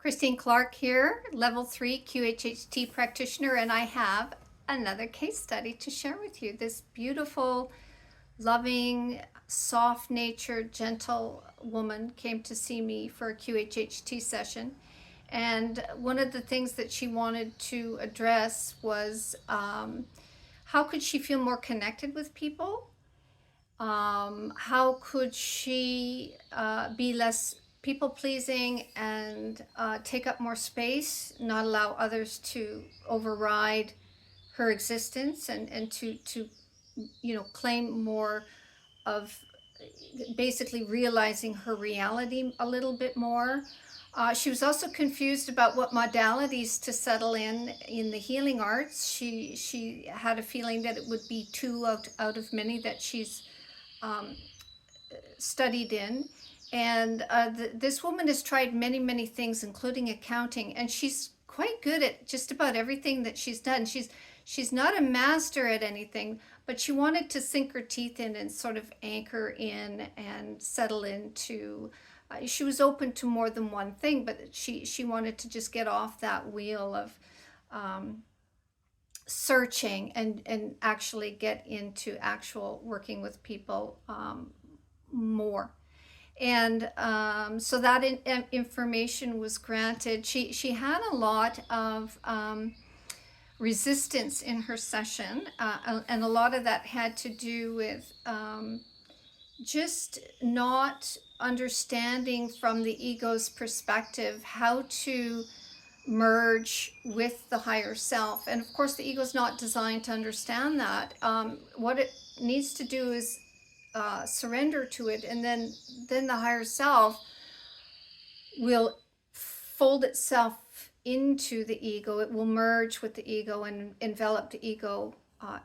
Christine Clark here, level 3 QHHT practitioner, and I have another case study to share with you. This beautiful, loving, soft-natured, gentle woman came to see me for a QHHT session. And one of the things that she wanted to address was how could she feel more connected with people? How could she be less people pleasing and take up more space, not allow others to override her existence and to claim more of basically realizing her reality a little bit more. She was also confused about what modalities to settle in the healing arts. She had a feeling that it would be two out of many that she's um, studied in. And this woman has tried many things, including accounting, and she's quite good at just about everything that she's done. She's not a master at anything, but she wanted to sink her teeth in and sort of anchor in and settle into. She was open to more than one thing, but she wanted to just get off that wheel of searching and actually get into actual working with people more. And so that information was granted. She had a lot of resistance in her session, and a lot of that had to do with just not understanding from the ego's perspective how to merge with the higher self. And of course, the ego's not designed to understand that. What it needs to do is surrender to it, and then the higher self will fold itself into the ego. It will merge with the ego and envelop the ego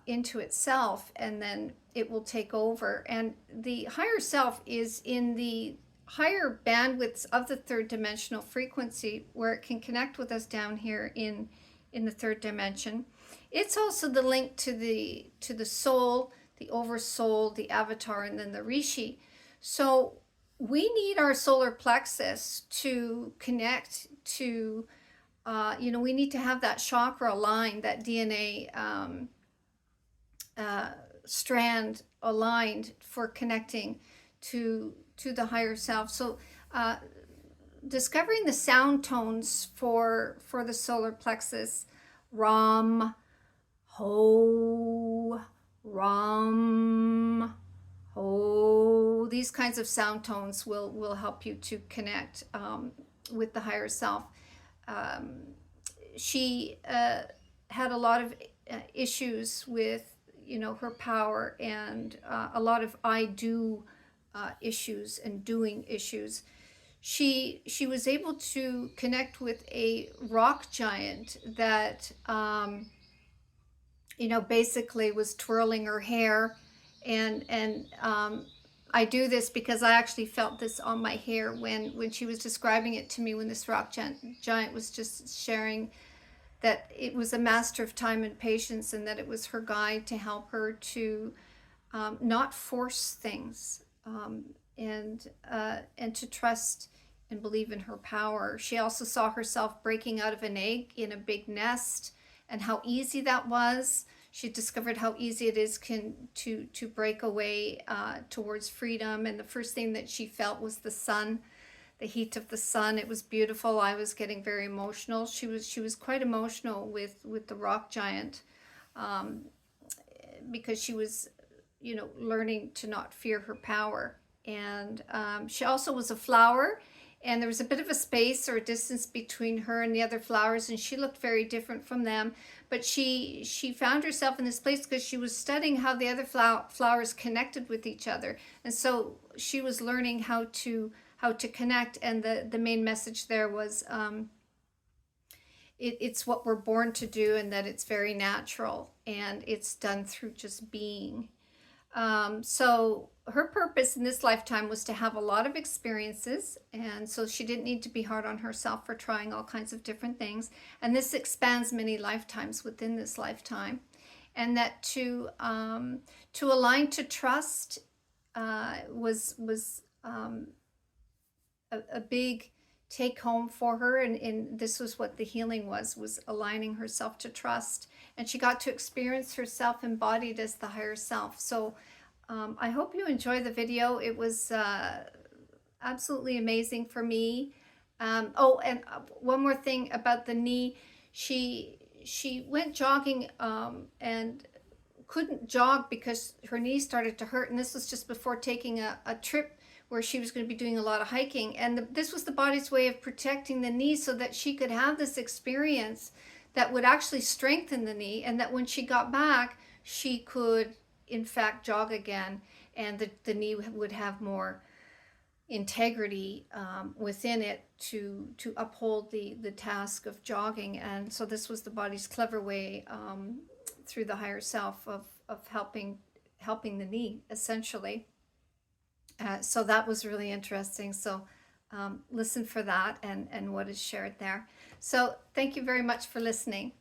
into itself, and then it will take over. And the higher self is in the higher bandwidths of the third dimensional frequency, where it can connect with us down here in the third dimension. It's also the link to the soul, the oversoul, the avatar, and then the rishi. So we need our solar plexus to connect to, we need to have that chakra aligned, that DNA strand aligned for connecting to the higher self. So discovering the sound tones for the solar plexus, Ram, Ho, Ram, Ho, these kinds of sound tones will help you to connect with the higher self. She had a lot of issues with her power, and a lot of I do issues and doing issues. She was able to connect with a rock giant that basically was twirling her hair, and I do this because I actually felt this on my hair when she was describing it to me, when this rock giant was just sharing that it was a master of time and patience, and that it was her guide to help her to not force things, and to trust and believe in her power. She also saw herself breaking out of an egg in a big nest, and how easy that was. She discovered how easy it is to break away towards freedom. And the first thing that she felt was the sun, the heat of the sun. It was beautiful. I was getting very emotional. She was quite emotional with the rock giant, because she was learning to not fear her power. And she also was a flower, and there was a bit of a space or a distance between her and the other flowers, and she looked very different from them. But she found herself in this place because she was studying how the other flowers connected with each other. And so she was learning how to connect. And the main message there was it's what we're born to do, and that it's very natural, and it's done through just being. So her purpose in this lifetime was to have a lot of experiences, and so she didn't need to be hard on herself for trying all kinds of different things. And this expands many lifetimes within this lifetime, and that to align to trust was a big take home for her. And this was what the healing was aligning herself to trust. And she got to experience herself embodied as the higher self. So I hope you enjoy the video. It was absolutely amazing for me. Oh, and one more thing about the knee. She went jogging and couldn't jog because her knee started to hurt. And this was just before taking a trip where she was going to be doing a lot of hiking. And this was the body's way of protecting the knee so that she could have this experience that would actually strengthen the knee, and that when she got back, she could, in fact, jog again, and the knee would have more integrity within it to uphold the task of jogging. And so this was the body's clever way through the higher self of helping the knee, essentially. So that was really interesting. So listen for that and what is shared there. So thank you very much for listening.